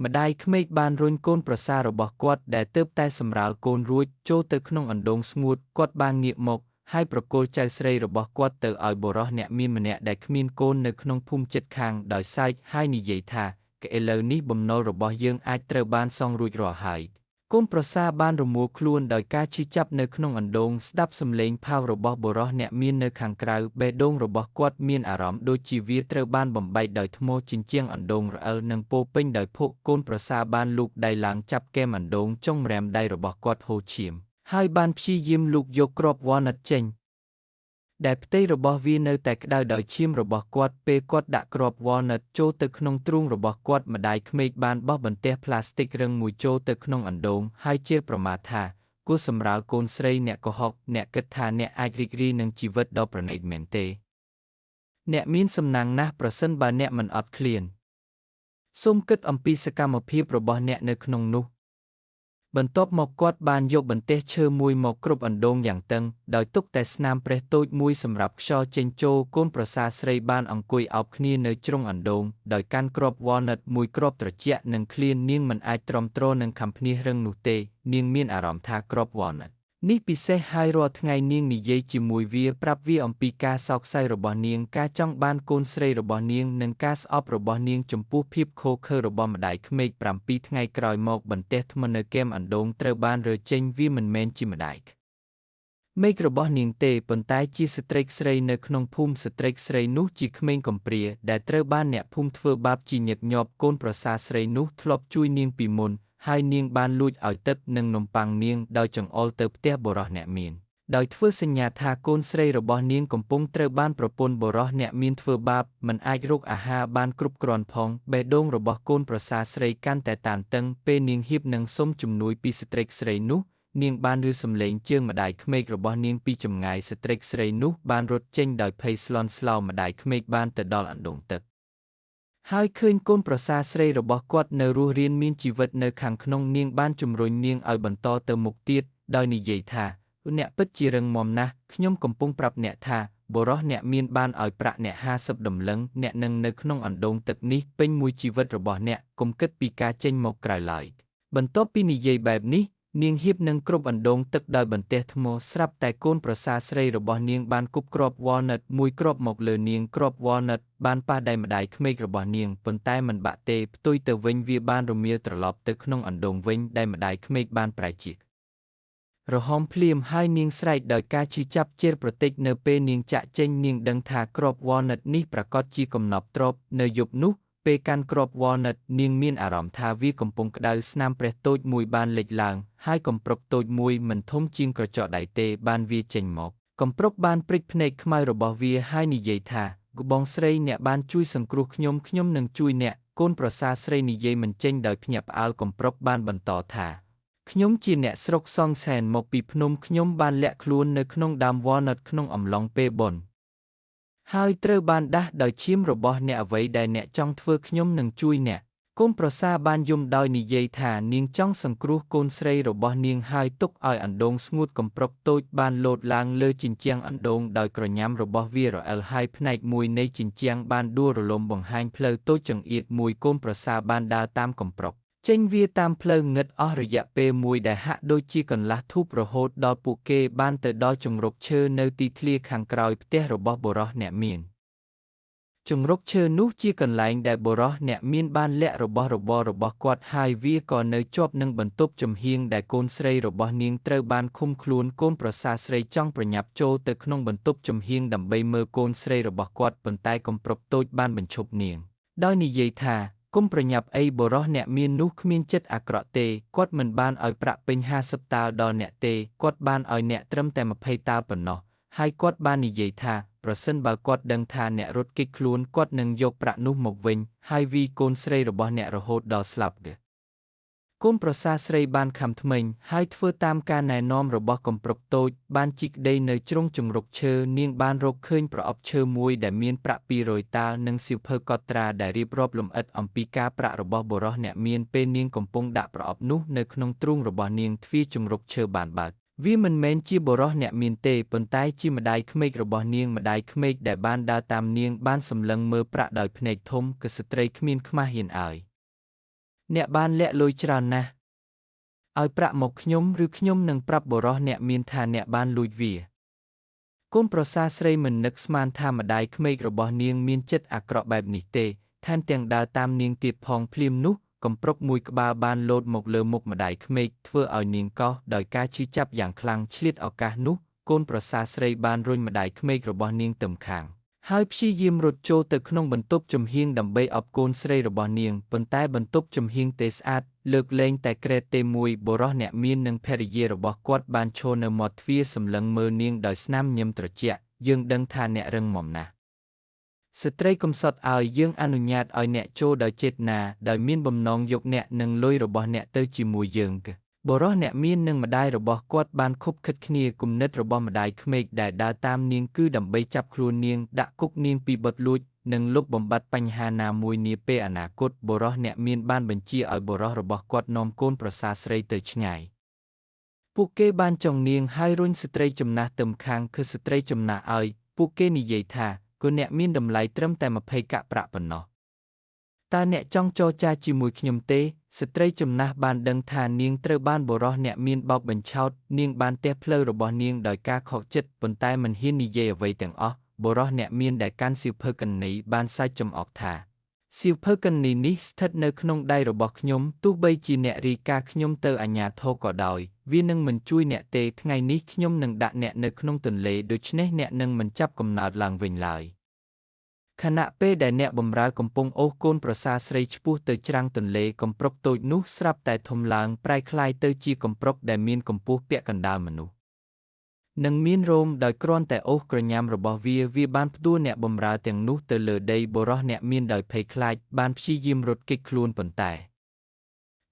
ម្ដាយក្មេកបានរុញកូនប្រសាររបស់គាត់ដែលទើបតែសម្រាលកូនរួចចូលទៅក្នុងអណ្ដូងស្ងួតគាត់បានងាកមកហើយប្រគល់ចៅស្រីរបស់គាត់ទៅឲ្យបុរសអ្នកមានម្នាក់ដែលគ្មានកូននៅក្នុងភូមិជិតខាងដោយសើចហើយនិយាយថាឥឡូវនេះបំណុលរបស់យើងអាចត្រូវបានសងរួចរាល់ហើយកូនប្រសារបានរមួលខ្លួនដោយការឈឺចាប់នៅក្នុងអណ្ដូងស្ដាប់សំឡេងផៅរបស់បុរសអ្នកមាននៅខាងក្រៅបេះដូងរបស់គាត់មានអារម្មណ៍ដូចជាវាត្រូវបានបំបែកដោយថ្មជញ្ជាំងអណ្ដូងរអិលនិងពោពេញដោយភក់កូនប្រសារបានលូកដៃឡើងចាប់កែមអណ្ដូងចុងម្រាមដៃរបស់គាត់ហូរឈាមហើយបានព្យាយាមលូកយកគ្រាប់វ៉ាល់ណាត់ចេញដែលផ្ទៃរបស់វានៅតែក្តៅដោយឈាមរបស់គាត់ពេលគាត់ដាក់គ្រាប់វ៉ាល់ណាត់ចូលទៅក្នុងទ្រូងរបស់គាត់ម្ដាយក្មេកបានបោះបន្ទះផ្លាស្ទិករឹងមួយចូលទៅក្នុងអណ្ដូងហើយជេរប្រមាថថាគួរសម្រាលកូនស្រីអ្នកកុហកអ្នកគិតថាអ្នកអាចរីករាយនឹងជីវិតដ៏ប្រណីតមែនទេអ្នកមានសំណាងណាស់ប្រសិនបើអ្នកមិនអត់ឃ្លានសូមគិតអំពីសកម្មភាពរបស់អ្នកនៅក្នុងនោះបន្ទាប់មកគាត់បានយកបន្ទះឈើមួយមកគ្របអណ្ដូងយ៉ាងតឹងដោយទុកតែស្នាមប្រេះតូចមួយសម្រាប់ខ្យល់ចេញចូលកូនប្រសារស្រីបានអង្គុយអោបគ្នានៅជ្រុងអណ្ដូងដោយកាន់គ្រាប់វ៉ាល់ណាត់មួយគ្រាប់ត្រជាក់និងឃ្លាននាងមិនអាចទ្រាំទ្រនឹងខំភ្នាសរឹងនោះទេនាងមានអារម្មណ៍ថាគ្រាប់វ៉ាល់ណាត់នេះពិសេសហើយរាល់ថ្ងៃនាងនិយាយជាមួយវាប្រាប់វាអំពីការសោកសៅរបស់នាងការចង់បានកូនស្រីរបស់នាងនិងការស្អប់របស់នាងចំពោះភាពខូខើរបស់ម្ដាយក្មេក7ថ្ងៃក្រោយមកបន្ទះធ្មនៅគែមអណ្ដូងត្រូវបានរើចេញវាមិនមែនជាម្ដាយមេឃរបស់នាងទេប៉ុន្តែជាស្ត្រីស្រីនៅក្នុងភូមិស្ត្រីស្រីនោះជាក្មេងកំព្រាដែលត្រូវបានអ្នកភូមិធ្វើបាបជាញឹកញាប់កូនប្រសារស្រីនោះធ្លាប់ជួយនាងពីមុនហើយនាងបានលួចឲ្យទឹកនិងនំប៉័ងនាងដោយចង្អុលទៅផ្ទះបុរសអ្នកមានដោយធ្វើសញ្ញាថាកូនស្រីរបស់នាងកំពុងត្រូវបានប្រពន្ធបុរសអ្នកមានធ្វើបាបមិនអាចរកអាហារបានគ្រប់គ្រាន់ផងបេះដូងរបស់កូនប្រសារស្រីកាន់តែតានតឹងពេលនាងហៀបនឹងសុំជំនួយពីស្ត្រីស្រីនោះនាងបានឮសំឡេងជើងម្ដាយក្មេករបស់នាងពីចម្ងាយស្ត្រីស្រីនោះបានរត់ចេញដោយភ័យស្លន់ស្លោម្ដាយក្មេកបានទៅដល់អណ្ដូងទឹកហើយឃើញកូនប្រសារស្រីរបស់គាត់នៅរស់រានមានជីវិតនៅខាងក្នុងនាងបានជំរុញនាងឲ្យបន្តទៅមុខទៀតដោយនិយាយថាអ្នកពិតជារឹងមាំណាស់ខ្ញុំកំពុងប្រាប់អ្នកថាបុរសអ្នកមានបានឲ្យប្រាក់អ្នក50តម្លឹងអ្នកនឹងនៅក្នុងអណ្ដូងទឹកនេះពេញមួយជីវិតរបស់អ្នកកុំគិតពីការចេញមកក្រៅឡើយបន្ទាប់ពីនិយាយបែបនេះនាងហៀបនឹងគ្រប់អណ្ដូងទឹកដោយបន្ទះថ្មស្រាប់តែកូនប្រសារស្រីរបស់នាងបានគប់គ្រាប់វ៉ាល់ណាត់មួយគ្រាប់មកលើនាងគ្រាប់វ៉ាល់ណាត់បានប៉ះដៃម្ដាយក្មេករបស់នាងប៉ុន្តែមិនបាក់ទេផ្ទុយទៅវិញវាបានរមៀលត្រឡប់ទៅក្នុងអណ្ដូងវិញដែលម្ដាយក្មេកបានប្រែជារហមភ្លាមហើយនាងស្រែកដោយការឈឺចាប់ជេរប្រតិចនៅពេលនាងចាក់ចេញនាងដឹងថាគ្រាប់វ៉ាល់ណាត់នេះប្រកាសជាកំណប់ទ្រព្យនៅយប់នោះពេលកាន់គ្រាប់វ៉ាល់ណាត់នាងមានអារម្មណ៍ថាវាកំពុងក្តៅស្នាមប្រេះតូចមួយបានលេចឡើងហើយកំប្រុកតូចមួយមិនធំជាងក្រចកដៃទេបានវាចេញមកកំប្រុកបានព្រិចភ្នែកខ្មៅរបស់វាហើយនិយាយថាបងស្រីអ្នកបានជួយសង្គ្រោះខ្ញុំនឹងជួយអ្នកកូនប្រសារស្រីនិយាយមិនចេញដោយភ្ញាក់ផ្អើលកំប្រុកបានបន្តថាខ្ញុំជាអ្នកស្រុកសងសែនមកពីភ្នំខ្ញុំបានលាក់ខ្លួននៅក្នុងដើមវ៉ាល់ណាត់ក្នុងអំឡុងពេលបុណ្យហើយត្រូវបានដាស់ដោយឈាមរបស់អ្នកអ្វីដែលអ្នកចង់ធ្វើខ្ញុំនឹងជួយអ្នកកូនប្រសារបានយំដោយនិយាយថានាងចង់សង្គ្រោះកូនស្រីរបស់នាងហើយទុកឲ្យអណ្ដូងស្ងួតកំប្រុកតូចបានលោតឡើងលើជញ្ជាំងអណ្ដូងដោយក្រញាំរបស់វារអិលហើយផ្នែកមួយនៃជញ្ជាំងបានដួលរលំបង្ហាញផ្លូវតូចចង្អៀតមួយកូនប្រសារបានដើរតាមកំប្រុកចេញវាតាមផ្លូវងឹតអស់រយៈពេលមួយដែលហាក់ដូចជាកន្លះធូបរហូតដល់ពួកគេបានទៅដល់ជង្រុកឈើនៅទីធ្លាខាងក្រោយផ្ទះរបស់បុរសអ្នកមានជង្រុកឈើនោះជាកន្លែងដែលបុរសអ្នកមានបានលាក់របស់របររបស់គាត់ហើយវាក៏នៅជាប់នឹងបន្ទប់ចំហៀងដែលកូនស្រីរបស់នាងត្រូវបានឃុំខ្លួនកូនប្រសារស្រីចង់ប្រញាប់ចូលទៅក្នុងបន្ទប់ចំហៀងដើម្បីមើលកូនស្រីរបស់គាត់ប៉ុន្តែកំប្រុកតូចបានបញ្ឈប់នាងដោយនិយាយថាកុំប្រញាប់អីបុរសអ្នកមាននោះគ្មានចិត្តអាក្រក់ទេគាត់មិនបានឲ្យប្រាក់ពេញ50តាលដល់អ្នកទេគាត់បានឲ្យអ្នកត្រឹមតែ20តាលប៉ុណ្ណោះហើយគាត់បាននិយាយថាប្រសិនបើគាត់ដឹងថាអ្នករត់គេចខ្លួនគាត់នឹងយកប្រាក់នោះមកវិញហើយវីកូនស្រីរបស់អ្នករហូតដល់ស្លាប់កូនប្រសារស្រីបានខំថ្មិញហើយធ្វើតាមការណែនាំរបស់កំប្រុកតូចបានជីកដីនៅជ្រុងជង្រុកឈើនាងបានរកឃើញប្រអប់ឈើមួយដែលមានប្រាក់200តាលនិងសៀវភៅកត់ត្រាដែលរៀបរាប់លម្អិតអំពីការប្រាក់របស់បុរសអ្នកមានពេលនាងកំពុងដាក់ប្រអប់នោះនៅក្នុងទ្រូងរបស់នាងទ្វារជង្រុកឈើបានបើកវាមិនមែនជាបុរសអ្នកមានទេប៉ុន្តែជាម្ដាយក្មេករបស់នាងម្ដាយក្មេកដែលបានដើរតាមនាងបានសម្លឹងមើលប្រាក់ដោយភ្នែកធំគឺស្ត្រីគ្មានខ្មាស់ហ៊ានអើយ អ្នកបានលាក់លុយច្រើនណាស់ឲ្យប្រាក់មកខ្ញុំឬខ្ញុំនឹងប្រាប់បុរសអ្នកមានថាអ្នកបានលួចវាកូនប្រសារស្រីមិននឹកស្មានថាម្ដាយក្មេករបស់នាងមានចិត្តអាក្រក់បែបនេះទេថែមទាំងដើរតាមនាងទៀតផងភ្លាមនោះកំប្រុកមួយក្បាលបានលោតមកលើមុខម្ដាយក្មេកធ្វើឲ្យនាងកោសដោយការឈឺចាប់យ៉ាងខ្លាំងឆ្លៀតឱកាសនោះកូនប្រសារស្រីបានរុញម្ដាយក្មេករបស់នាងទៅម្ខាងហើយព្យាយាមរត់ចូលទៅក្នុងបន្ទប់ចំហៀងដើម្បីអបកូនស្រីរបស់នាងប៉ុន្តែបន្ទប់ចំហៀងទេស្អាតលើកលែងតែក្រែតទេមួយបុរសអ្នកមាននិងភរិយារបស់គាត់បានឈរនៅមាត់ទ្វារសម្លឹងមើលនាងដោយស្នាមញញឹមត្រជាក់យើងដឹងថាអ្នករឹងមាំណាស់ស្ត្រីកំសត់ឲ្យយើងអនុញ្ញាតឲ្យអ្នកចូលដោយចេតនាដោយមានបំណងយកអ្នកនិងលុយរបស់អ្នកទៅជាមួយយើងបុរសអ្នកមាននិងម្ដាយរបស់គាត់បានខົບខិតគ្នាគំនិតរបស់ម្ដាយក្មេកដែលដើរតាមនាងគឺដើម្បីចាប់ខ្លួននាងដាក់គុកនាងពីបទលួចនិងលុបបំបាត់បញ្ហាណាមួយនាពេលអនាគតបុរសអ្នកមានបានបញ្ជាឲ្យបុរសរបស់គាត់នាំកូនប្រសារស្រីទៅឆ្ងាយពួកគេបានចងនាងហើយរុញស្ត្រីចំណាស់ទៅម្ខាងគឺស្ត្រីចំណាស់ឲ្យពួកគេនិយាយថាគូអ្នកមានតម្លៃត្រឹមតែ20កាក់ប្រាក់ប៉ុណ្ណោះតើអ្នកចង់ចរចាជាមួយខ្ញុំទេស្ត្រីចំណាស់បានដឹងថានាងត្រូវបានបុរសអ្នកមានបោកបញ្ឆោតនាងបានទះផ្លូវរបស់នាងដោយការខកចិត្តប៉ុន្តែមិនហ៊ាននិយាយអ្វីទាំងអស់បុរសអ្នកមានដែលកាន់សៀវភៅគណនីបានសើចចំអកថាសៀវភៅគណនីនេះស្ថិតនៅក្នុងដៃរបស់ខ្ញុំទោះបីជាអ្នករាយការណ៍ខ្ញុំទៅអាជ្ញាធរក៏ដោយវានឹងមិនជួយអ្នកទេថ្ងៃនេះខ្ញុំនឹងដាក់អ្នកនៅក្នុងទន្លេដូច្នេះអ្នកនឹងមិនចាប់កំណើតឡើងវិញឡើយខណៈពេលដែលអ្នកបម្រើកំពុងអូសកូនប្រសារស្រីឆ្ពោះទៅច្រាំងទន្លេកំប្រុកតូចនោះស្រាប់តែធំឡើងប្រែក្លាយទៅជាកំប្រុកដែលមានកម្ពស់ពាក់កណ្ដាលមនុស្សនិងមានរោមដោយគ្រាន់តែអូសក្រញាំរបស់វាបានផ្ដួលអ្នកបម្រើទាំងនោះទៅលើដីបុរសអ្នកមានដោយភ័យខ្លាចបានព្យាយាមរត់គេចខ្លួនប៉ុន្តែ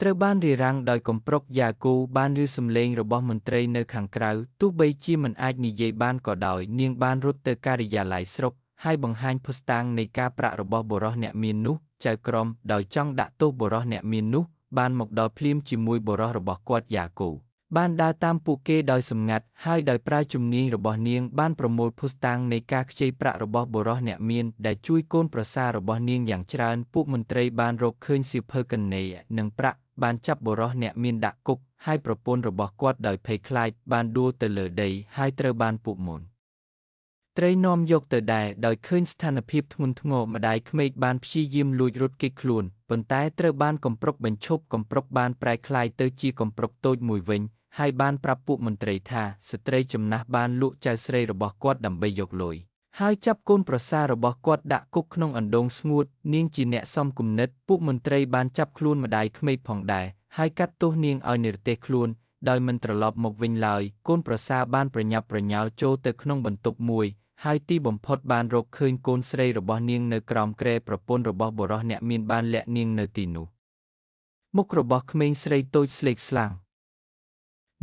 ត្រូវបានរារាំងដោយកំប្រុកយ៉ាគូបានឮសំឡេងរបស់មន្ត្រីនៅខាងក្រៅទោះបីជាមិនអាចនិយាយបានក៏ដោយនាងបានរត់ទៅការិយាល័យស្រុកហើយបង្ហាញភស្តុតាងនៃការប្រាក់របស់បុរសអ្នកមាននោះចៅក្រមដោយចង់ដាក់ទោសបុរសអ្នកមាននោះបានមកដល់ភ្លាមជាមួយបុរសរបស់គាត់យ៉ាគូបានដើរតាមពួកគេដោយសម្ងាត់ហើយដោយប្រើជំនាញរបស់នាងបានប្រមូលភស្តុតាងនៃការខ្ចីប្រាក់របស់បុរសអ្នកមានដែលជួយកូនប្រសាររបស់នាងយ៉ាងច្រើនពួកមន្ត្រីបានរកឃើញសៀវភៅគណនេយ្យនិងប្រាក់បានចាប់បុរសអ្នកមានដាក់គុកហើយប្រពន្ធរបស់គាត់ដោយភ័យខ្លាចបានដួលទៅលើដីហើយត្រូវបានពួកមន្ត្រីនាំយកទៅដែរដោយឃើញស្ថានភាពធ្ងន់ធ្ងរម្ដាយក្មេកបានព្យាយាមលួចរត់គេចខ្លួនប៉ុន្តែត្រូវបានកំប្រុកបញ្ឈប់កំប្រុកបានប្រែក្លាយទៅជាកំប្រុកតូចមួយវិញហើយបានប្រាប់ពួកមន្ត្រីថាស្ត្រីចំណាស់បានលក់ចៅស្រីរបស់គាត់ដើម្បីយកលុយហើយចាប់កូនប្រសាររបស់គាត់ដាក់គុកក្នុងអណ្ដូងស្ងួតនាងជាអ្នកសំគំនិតពួកមន្ត្រីបានចាប់ខ្លួនម្ដាយក្មេកផងដែរហើយកាត់ទោសនាងឲ្យនិរទេសខ្លួនដោយមិនត្រឡប់មកវិញឡើយកូនប្រសារបានប្រញាប់ប្រញាល់ចូលទៅក្នុងបន្ទប់មួយហើយទីបំផុតបានរកឃើញកូនស្រីរបស់នាងនៅក្រោមគ្រែប្រពន្ធរបស់បុរសអ្នកមានបានលាក់នាងនៅទីនោះមុខរបស់ក្មេងស្រីតូចស្លេកស្លាំង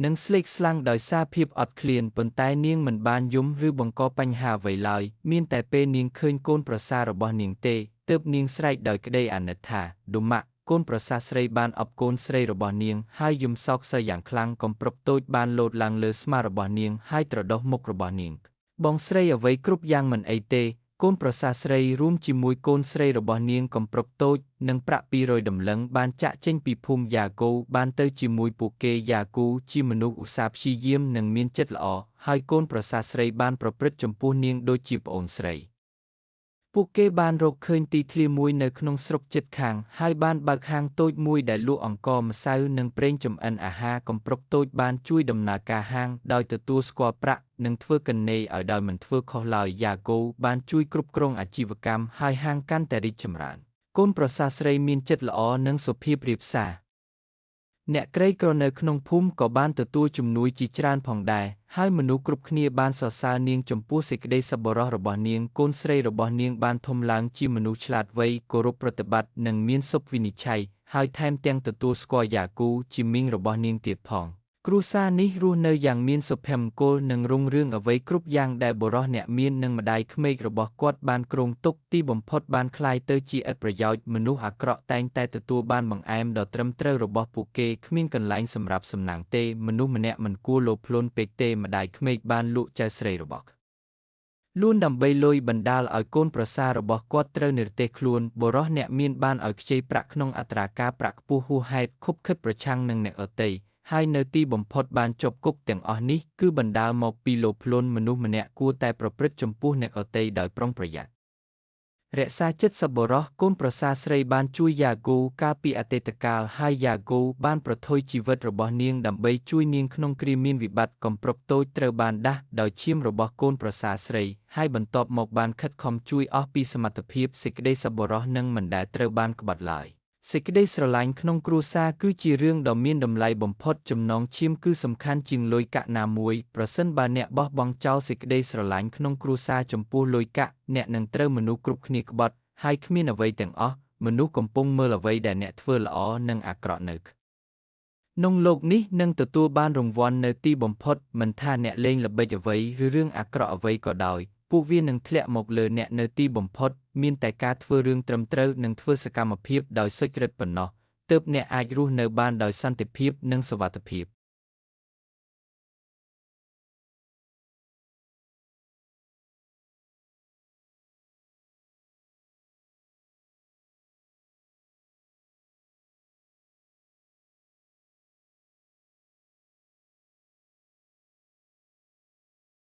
និងស្លេកស្លាំងដោយសារភាពអត់ឃ្លានប៉ុន្តែនាងមិនបានយំឬបង្កបញ្ហាអ្វីឡើយមានតែពេលនាងឃើញកូនប្រសាររបស់នាងទេទើបនាងស្រែកដោយក្តីអាណិតថាឌុម៉ាក់កូនប្រសារស្រីបានអបកូនស្រីរបស់នាងហើយយំសោកសៅយ៉ាងខ្លាំងកំប្រុកតូចបានលោតឡើងលើស្មារបស់នាងហើយត្រដុសមុខរបស់នាងបងស្រីអ្វីគ្រប់យ៉ាងមិនអីទេកូនប្រសារស្រីរួមជាមួយកូនស្រីរបស់នាងកំប្រុកតូចនិងប្រាក់200តម្លឹងបានចាក់ចេញពីភូមិយ៉ាគូបានទៅជាមួយពួកគេយ៉ាគូជាមនុស្សឧស្សាហ៍ព្យាយាមនិងមានចិត្តល្អហើយកូនប្រសារស្រីបានប្រព្រឹត្តចំពោះនាងដូចជាប្អូនស្រីពួកគេបានរកឃើញទីធ្លាមួយនៅក្នុងស្រុកជិតខាងហើយបានបើកហាងតូចមួយដែលលក់អង្ករម្សៅនិងប្រេងចម្អិនអាហារកំប្រុកតូចបានជួយដំណើរការហាងដោយទទួលស្គាល់ប្រាក់និងធ្វើគណនេយ្យឲ្យដោយមិនធ្វើខុសឡើយយ៉ាគូបានជួយគ្រប់គ្រងអាជីវកម្មហើយហាងកាន់តែរីកចម្រើនកូនប្រសារស្រីមានចិត្តល្អនិងសុភាពរាបសារអ្នកក្រីក្រនៅក្នុងភូមិក៏បានទទួលជំនួយជាច្រើនផងដែរហើយមនុស្សគ្រប់គ្នាបានសរសើរនាងចំពោះសេចក្តីសប្បុរសរបស់នាងកូនស្រីរបស់នាងបានធំឡើងជាមនុស្សឆ្លាតវៃគោរពប្រតិបត្តិនិងមានសុភវិនិច្ឆ័យហើយថែមទាំងទទួលស្គាល់យ៉ាគូជាមីងរបស់នាងទៀតផងគ្រួសារនេះរស់នៅយ៉ាងមានសុភមង្គលនិងរុងរឿងអ្វីគ្រប់យ៉ាងដែលបុរសអ្នកមាននិងម្ដាយក្មេករបស់គាត់បានគ្រោងទុកទីបំផុតបានคล้ายទៅជាឥតប្រយោជន៍មនុស្សអាក្រក់តែងតែទទួលបានបង្អែមដ៏ត្រឹមត្រូវរបស់ពួកគេគ្មានកន្លែងសម្រាប់សំណាងទេមនុស្សម្នាក់មិនគួរលោភលន់ពេកទេម្ដាយក្មេកបានលក់ចៅស្រីរបស់ លួនដើម្បីលុយបណ្ដាលឲ្យកូនប្រសាររបស់គាត់ត្រូវនិរទេសខ្លួនបុរសអ្នកមានបានឲ្យខ្ចីប្រាក់ក្នុងអត្រាការប្រាក់ខ្ពស់ហួសហេតុខុបខិតប្រឆាំងនឹងអ្នកដទៃហើយនៅទីបំផុតបានជាប់គុកទាំងអស់នេះគឺបណ្ដាលមកពីលោភលន់មនុស្សម្នាក់គួរតែប្រព្រឹត្តចំពោះអ្នកដទៃដោយប្រុងប្រយ័ត្នរក្សាចិត្តសប្បុរសកូនប្រសារស្រីបានជួយយ៉ាហ្គូកាលពីអតីតកាលហើយយ៉ាហ្គូបានប្រថុយជីវិតរបស់នាងដើម្បីជួយនាងក្នុងគ្រាមានវិបត្តិកំប្រុកតូចត្រូវបានដាស់ដោយឈាមរបស់កូនប្រសារស្រីហើយបន្ទាប់មកបានខិតខំជួយអស់ពីសមត្ថភាពសេចក្តីសប្បុរសនឹងមិនដែលត្រូវបានក្បត់ឡើយសេចក្តីស្រឡាញ់ក្នុងគ្រួសារគឺជារឿងដ៏មានតម្លៃបំផុតចំណងឈាមគឺសំខាន់ជាងលុយកាក់ណាមួយប្រសិនបើអ្នកបោះបង់ចោលសេចក្តីស្រឡាញ់ក្នុងគ្រួសារចំពោះលុយកាក់អ្នកនឹងត្រូវមនុស្សគ្រប់គ្នាក្បត់ហើយគ្មានអ្វីទាំងអស់មនុស្សកំពុងមើលអ្វីដែលអ្នកធ្វើល្អនិងអាក្រក់នៅក្នុងលោកនេះនឹងទទួលបានរង្វាន់នៅទីបំផុតមិនថាអ្នកលេងល្បិចអ្វីឬរឿងអាក្រក់អ្វីក៏ដោយពួកវានឹងធ្លាក់មកលើអ្នកនៅទីបំផុតមានតែការធ្វើរឿងត្រឹមត្រូវនិងធ្វើសកម្មភាពដោយសុចរិតប៉ុណ្ណោះទើបអ្នកអាចរស់នៅបានដោយសន្តិភាពនិងសុវត្ថិភាព